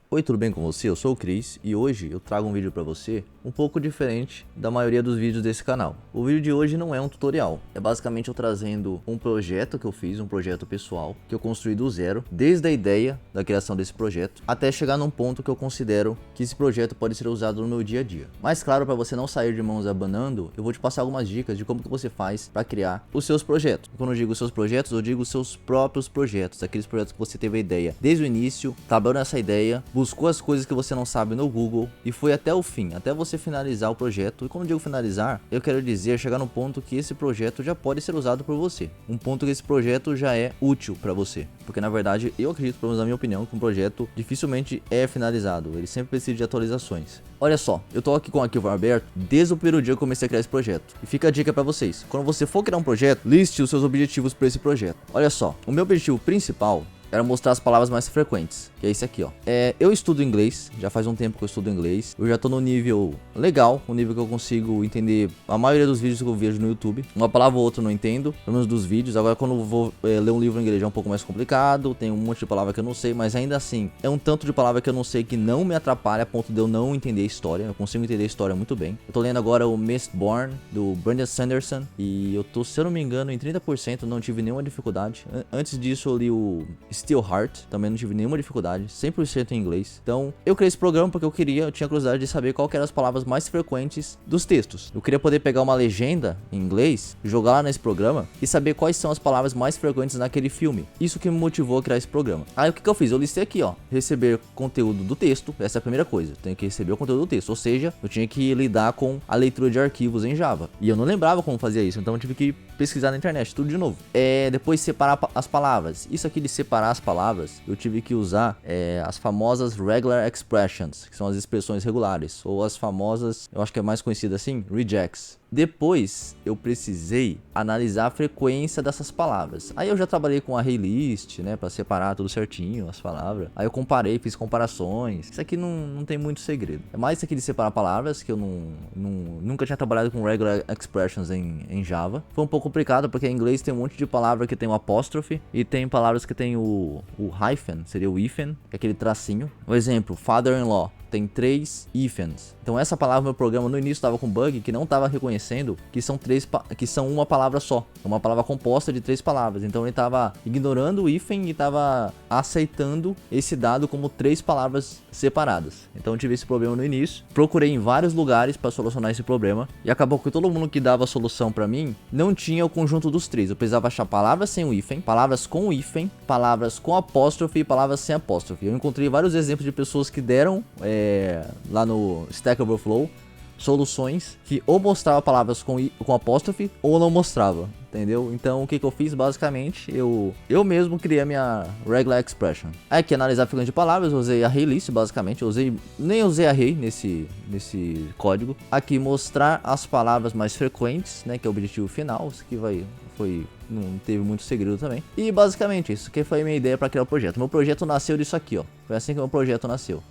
Oi, tudo bem com você? Eu sou o Cris e hoje eu trago um vídeo pra você um pouco diferente da maioria dos vídeos desse canal. O vídeo de hoje não é um tutorial, é basicamente eu trazendo um projeto que eu fiz, um projeto pessoal, que eu construí do zero, desde a ideia da criação desse projeto, até chegar num ponto que eu considero que esse projeto pode ser usado no meu dia a dia. Mas claro, para você não sair de mãos abanando, eu vou te passar algumas dicas de como que você faz para criar os seus projetos. Quando eu digo seus projetos, eu digo seus próprios projetos, aqueles projetos que você teve a ideia desde o início, trabalhou nessa ideia, buscou as coisas que você não sabe no Google e foi até o fim, até você finalizar o projeto. E quando eu digo finalizar, eu quero dizer chegar no ponto que esse projeto já pode ser usado por você. Um ponto que esse projeto já é útil para você. Porque na verdade, eu acredito, pelo menos na minha opinião, que um projeto dificilmente é finalizado. Ele sempre precisa de atualizações. Olha só, eu tô aqui com o arquivo aberto desde o primeiro dia que eu comecei a criar esse projeto. E fica a dica para vocês. Quando você for criar um projeto, liste os seus objetivos para esse projeto. Olha só, o meu objetivo principal era mostrar as palavras mais frequentes, que é esse aqui, ó. Eu estudo inglês, já faz um tempo que eu estudo inglês. Eu já tô no nível legal, um nível que eu consigo entender a maioria dos vídeos que eu vejo no YouTube. Uma palavra ou outra eu não entendo, pelo menos dos vídeos. Agora quando eu vou ler um livro em inglês é um pouco mais complicado, tem um monte de palavra que eu não sei, mas ainda assim, é um tanto de palavra que eu não sei que não me atrapalha a ponto de eu não entender a história. Eu consigo entender a história muito bem. Eu tô lendo agora o Mistborn, do Brandon Sanderson, e eu tô, se eu não me engano, em 30%, não tive nenhuma dificuldade. Antes disso eu li o Steelheart, também não tive nenhuma dificuldade, 100% em inglês. Então, eu criei esse programa porque eu tinha curiosidade de saber qual que eram as palavras mais frequentes dos textos. Eu queria poder pegar uma legenda em inglês, jogar lá nesse programa e saber quais são as palavras mais frequentes naquele filme. Isso que me motivou a criar esse programa. Aí o que eu fiz? Eu listei aqui, ó, receber conteúdo do texto. Essa é a primeira coisa, eu tenho que receber o conteúdo do texto, ou seja, eu tinha que lidar com a leitura de arquivos em Java. E eu não lembrava como fazia isso, então eu tive que pesquisar na internet, tudo de novo. Depois separar as palavras. Isso aqui de separar as palavras, eu tive que usar as famosas regular expressions, que são as expressões regulares, ou as famosas, eu acho que é mais conhecida assim, regex. Depois eu precisei analisar a frequência dessas palavras. Aí eu já trabalhei com ArrayList, né, para separar tudo certinho as palavras. Aí eu comparei, fiz comparações. Isso aqui não tem muito segredo. É mais isso aqui de separar palavras, que eu nunca tinha trabalhado com regular expressions em Java. Foi um pouco complicado porque em inglês tem um monte de palavra que tem o apóstrofe e tem palavras que tem o hyphen, seria o hífen, que é aquele tracinho. Um exemplo, father-in-law. Tem 3 hífens. Então essa palavra, meu programa no início estava com bug que não estava reconhecendo que são uma palavra só. É uma palavra composta de 3 palavras. Então ele estava ignorando o hífen e estava aceitando esse dado como 3 palavras separadas. Então eu tive esse problema no início. Procurei em vários lugares para solucionar esse problema. E acabou que todo mundo que dava a solução para mim não tinha o conjunto dos 3. Eu precisava achar palavras sem o hífen, palavras com o hífen, palavras com apóstrofe e palavras sem apóstrofe. Eu encontrei vários exemplos de pessoas que deram lá no Stack Overflow soluções que ou mostrava palavras com apóstrofe ou não mostrava, entendeu? Então o que eu fiz basicamente, eu mesmo criei a minha regular expression. Aqui analisar a frequência de palavras, eu usei ArrayList basicamente, nem usei array nesse código. Aqui mostrar as palavras mais frequentes, né, que é o objetivo final. Isso aqui não teve muito segredo também. E basicamente isso que foi a minha ideia para criar o projeto. Meu projeto nasceu disso aqui, ó. Foi assim que o meu projeto nasceu.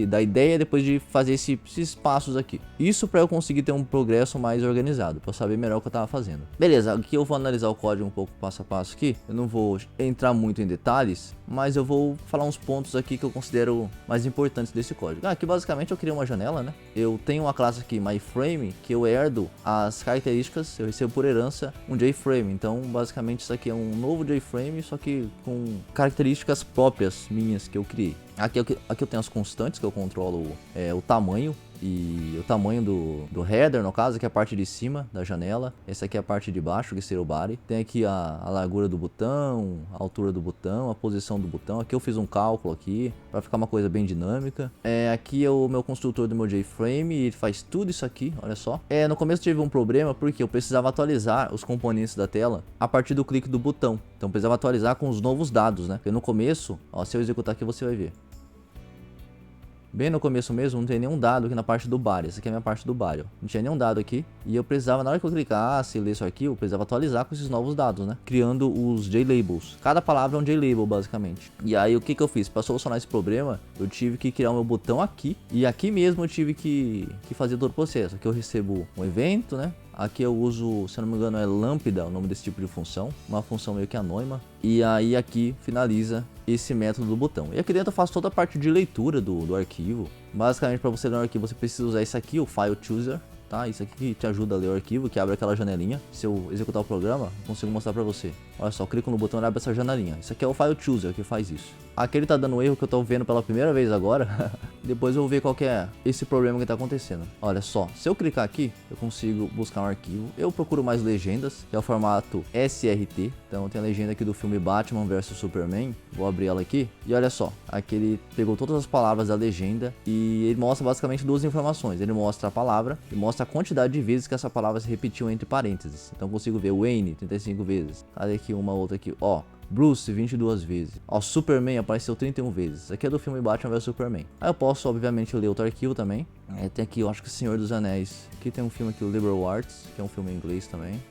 Da ideia depois de fazer esses passos aqui. Isso para eu conseguir ter um progresso mais organizado, para eu saber melhor o que eu tava fazendo. Beleza, aqui eu vou analisar o código um pouco passo a passo aqui. Eu não vou entrar muito em detalhes, mas eu vou falar uns pontos aqui que eu considero mais importantes desse código. Aqui basicamente eu criei uma janela, né? Eu tenho uma classe aqui, myFrame, que eu herdo as características, eu recebo por herança um JFrame. Então basicamente isso aqui é um novo JFrame, só que com características próprias minhas que eu criei. Aqui eu tenho as constantes que eu controlo o tamanho. E o tamanho do header, no caso, que é a parte de cima da janela. Essa aqui é a parte de baixo, que seria o body. Tem aqui a largura do botão, a altura do botão, a posição do botão. Aqui eu fiz um cálculo aqui, para ficar uma coisa bem dinâmica. Aqui é o meu construtor do meu JFrame, ele faz tudo isso aqui, olha só. No começo tive um problema, porque eu precisava atualizar os componentes da tela a partir do clique do botão. Então eu precisava atualizar com os novos dados, né? Porque no começo, ó, se eu executar aqui você vai ver. Bem no começo mesmo, não tem nenhum dado aqui na parte do body. Essa aqui é a minha parte do body, ó. Não tinha nenhum dado aqui. E eu precisava, na hora que eu clicasse e ler isso aqui, eu precisava atualizar com esses novos dados, né? Criando os JLabels. Cada palavra é um JLabel, basicamente. E aí, o que eu fiz? Para solucionar esse problema, eu tive que criar o meu botão aqui. E aqui mesmo eu tive que fazer todo o processo. Aqui eu recebo um evento, né? Aqui eu uso, se eu não me engano, é lambda, o nome desse tipo de função, uma função meio que anônima. E aí aqui finaliza esse método do botão. E aqui dentro eu faço toda a parte de leitura do arquivo. Basicamente, para você ler o arquivo, você precisa usar isso aqui, o File Chooser. Tá? Isso aqui que te ajuda a ler o arquivo, que abre aquela janelinha. Se eu executar o programa, eu consigo mostrar pra você. Olha só, eu clico no botão e abre essa janelinha. Isso aqui é o File Chooser que faz isso. Aqui ele tá dando erro que eu tô vendo pela primeira vez agora. Depois eu vou ver qual que é esse problema que tá acontecendo. Olha só, se eu clicar aqui, eu consigo buscar um arquivo. Eu procuro mais legendas, que é o formato SRT. Então tem a legenda aqui do filme Batman vs Superman. Vou abrir ela aqui. E olha só, aqui ele pegou todas as palavras da legenda e ele mostra basicamente duas informações. Ele mostra a palavra e mostra a quantidade de vezes que essa palavra se repetiu entre parênteses. Então eu consigo ver Wayne 35 vezes. Cadê aqui uma outra aqui? Ó, Bruce 22 vezes. Ó, Superman apareceu 31 vezes. Aqui é do filme Batman vs Superman. Aí eu posso, obviamente, ler outro arquivo também. Tem aqui, eu acho que Senhor dos Anéis. Aqui tem um filme aqui, o Liberal Arts, que é um filme em inglês também.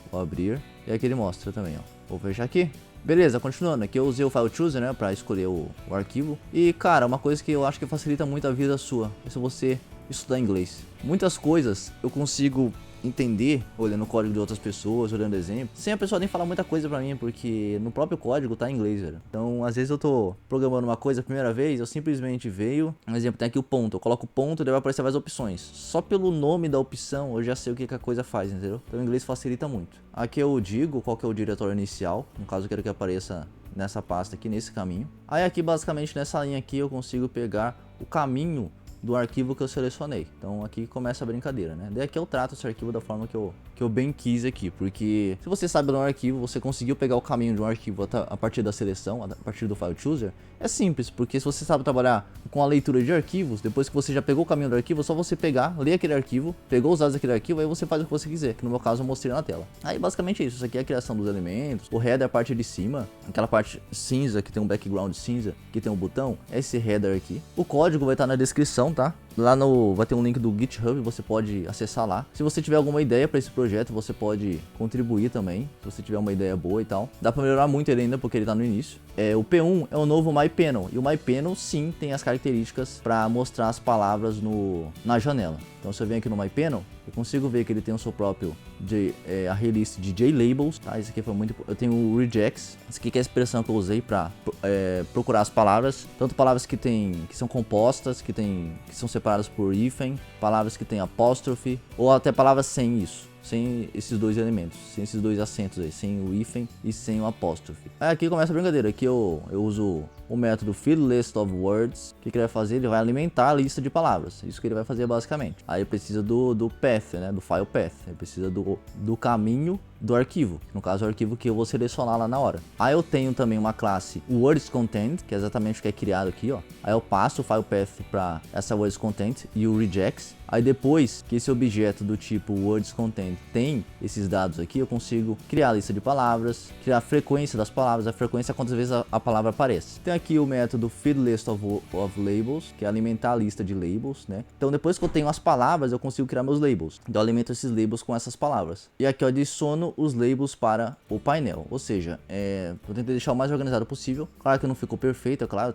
Vou abrir. E aqui ele mostra também, ó. Vou fechar aqui. Beleza, continuando. Aqui eu usei o File Chooser, né, pra escolher o arquivo. E, cara, uma coisa que eu acho que facilita muito a vida sua é se você estudar inglês. Muitas coisas eu consigo entender olhando o código de outras pessoas, olhando exemplo, sem a pessoa nem falar muita coisa pra mim, porque no próprio código tá em inglês, velho. Então, às vezes eu tô programando uma coisa a primeira vez, eu simplesmente veio, um exemplo, tem aqui o ponto, eu coloco o ponto e daí vai aparecer várias opções. Só pelo nome da opção eu já sei o que a coisa faz, entendeu? Então o inglês facilita muito. Aqui eu digo qual que é o diretório inicial, no caso eu quero que apareça nessa pasta aqui, nesse caminho. Aí aqui basicamente nessa linha aqui eu consigo pegar o caminho do arquivo que eu selecionei. Então aqui começa a brincadeira, né? Daí aqui eu trato esse arquivo da forma que eu bem quis aqui, porque se você sabe ler um arquivo, você conseguiu pegar o caminho de um arquivo a partir da seleção, a partir do File Chooser, é simples, porque se você sabe trabalhar com a leitura de arquivos, depois que você já pegou o caminho do arquivo, é só você pegar, ler aquele arquivo, pegou os dados daquele arquivo, aí você faz o que você quiser, que no meu caso eu mostrei na tela. Aí basicamente é isso, isso aqui é a criação dos elementos, o header é a parte de cima, aquela parte cinza que tem um background cinza, que tem um botão, é esse header aqui. O código vai estar na descrição, tá? Lá vai ter um link do GitHub, você pode acessar lá. Se você tiver alguma ideia para esse projeto, você pode contribuir também, se você tiver uma ideia boa e tal. Dá para melhorar muito ele ainda, porque ele tá no início. O P1 é o novo MyPanel, e o MyPanel sim tem as características para mostrar as palavras na janela. Então se eu venho aqui no MyPanel, eu consigo ver que ele tem o seu próprio a release de JLabels, tá? Esse aqui foi muito. Eu tenho o regex, esse aqui que é a expressão que eu usei para procurar as palavras, tanto palavras que são compostas, que são separadas por hífen, palavras que tem apóstrofe, ou até palavras sem isso. Sem esses dois elementos, sem esses dois acentos aí, sem o hífen e sem o apóstrofe. Aí aqui começa a brincadeira, aqui eu uso o método fillListOfWords. O que ele vai fazer? Ele vai alimentar a lista de palavras, isso que ele vai fazer basicamente. Aí precisa do path, né, do file path, ele precisa do caminho do arquivo, no caso é o arquivo que eu vou selecionar lá na hora. Aí eu tenho também uma classe wordsContent, que é exatamente o que é criado aqui, ó. Aí eu passo o file path para essa wordsContent e o regex. Aí depois que esse objeto do tipo wordsContent tem esses dados aqui, eu consigo criar a lista de palavras, criar a frequência das palavras, a frequência quantas vezes a palavra aparece. Tem aqui o método fillListOfLabels, que é alimentar a lista de labels, né? Então depois que eu tenho as palavras, eu consigo criar meus labels. Então eu alimento esses labels com essas palavras. E aqui eu adiciono os labels para o painel, ou seja, eu tentei deixar o mais organizado possível. Claro que não ficou perfeito, é claro,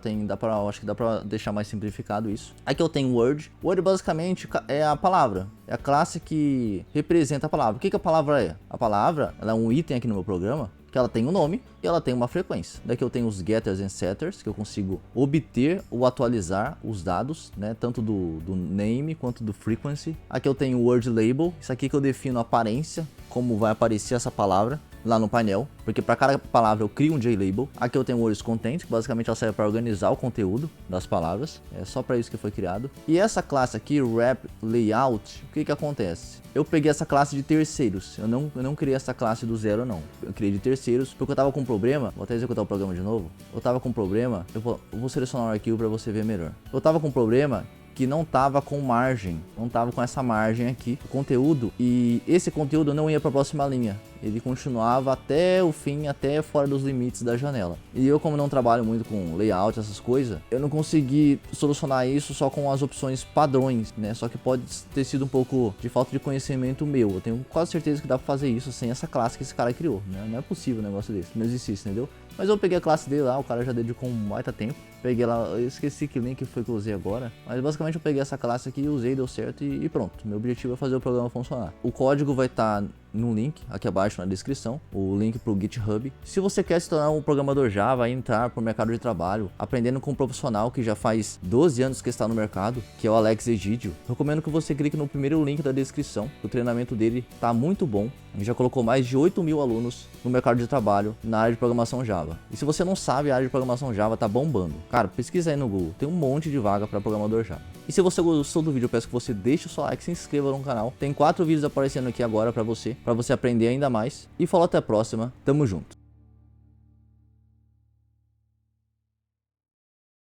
acho que dá para deixar mais simplificado isso. Aqui eu tenho Word. Word basicamente é a palavra, é a classe que representa a palavra. O que a palavra é? A palavra, ela é um item aqui no meu programa, que ela tem um nome e ela tem uma frequência. Daqui eu tenho os getters and setters, que eu consigo obter ou atualizar os dados, né, tanto do name quanto do frequency. Aqui eu tenho o word label, isso aqui que eu defino a aparência, como vai aparecer essa palavra lá no painel, porque para cada palavra eu crio um JLabel. Aqui eu tenho o wordsContent, que basicamente ela serve para organizar o conteúdo das palavras, é só para isso que foi criado. E essa classe aqui, wrapLayout, o que acontece? Eu peguei essa classe de terceiros, eu não criei essa classe do zero não, eu criei de terceiros, porque eu tava com um problema, vou até executar o programa de novo, eu tava com um problema, eu vou selecionar um arquivo para você ver melhor. Eu tava com um problema que não tava com margem, não tava com essa margem aqui, o conteúdo, e esse conteúdo não ia para a próxima linha, ele continuava até o fim, até fora dos limites da janela. E eu, como não trabalho muito com layout, essas coisas, eu não consegui solucionar isso só com as opções padrões, né? Só que pode ter sido um pouco de falta de conhecimento meu. Eu tenho quase certeza que dá pra fazer isso sem essa classe que esse cara criou, né? Não é possível um negócio desse, não existisse, entendeu? Mas eu peguei a classe dele lá, o cara já dedicou um baita tempo. Peguei lá, eu esqueci que link foi que eu usei agora, mas basicamente eu peguei essa classe aqui, usei, deu certo e pronto. Meu objetivo é fazer o programa funcionar. O código vai estar no link aqui abaixo na descrição, o link pro GitHub. Se você quer se tornar um programador Java e entrar pro mercado de trabalho, aprendendo com um profissional que já faz 12 anos que está no mercado, que é o Alex Egidio, recomendo que você clique no primeiro link da descrição. O treinamento dele tá muito bom. Ele já colocou mais de 8.000 alunos no mercado de trabalho na área de programação Java. E se você não sabe, a área de programação Java tá bombando. Cara, pesquisa aí no Google, tem um monte de vaga para programador Java. E se você gostou do vídeo, eu peço que você deixe o seu like, se inscreva no canal. Tem 4 vídeos aparecendo aqui agora para você aprender ainda mais. E falou até a próxima, tamo junto.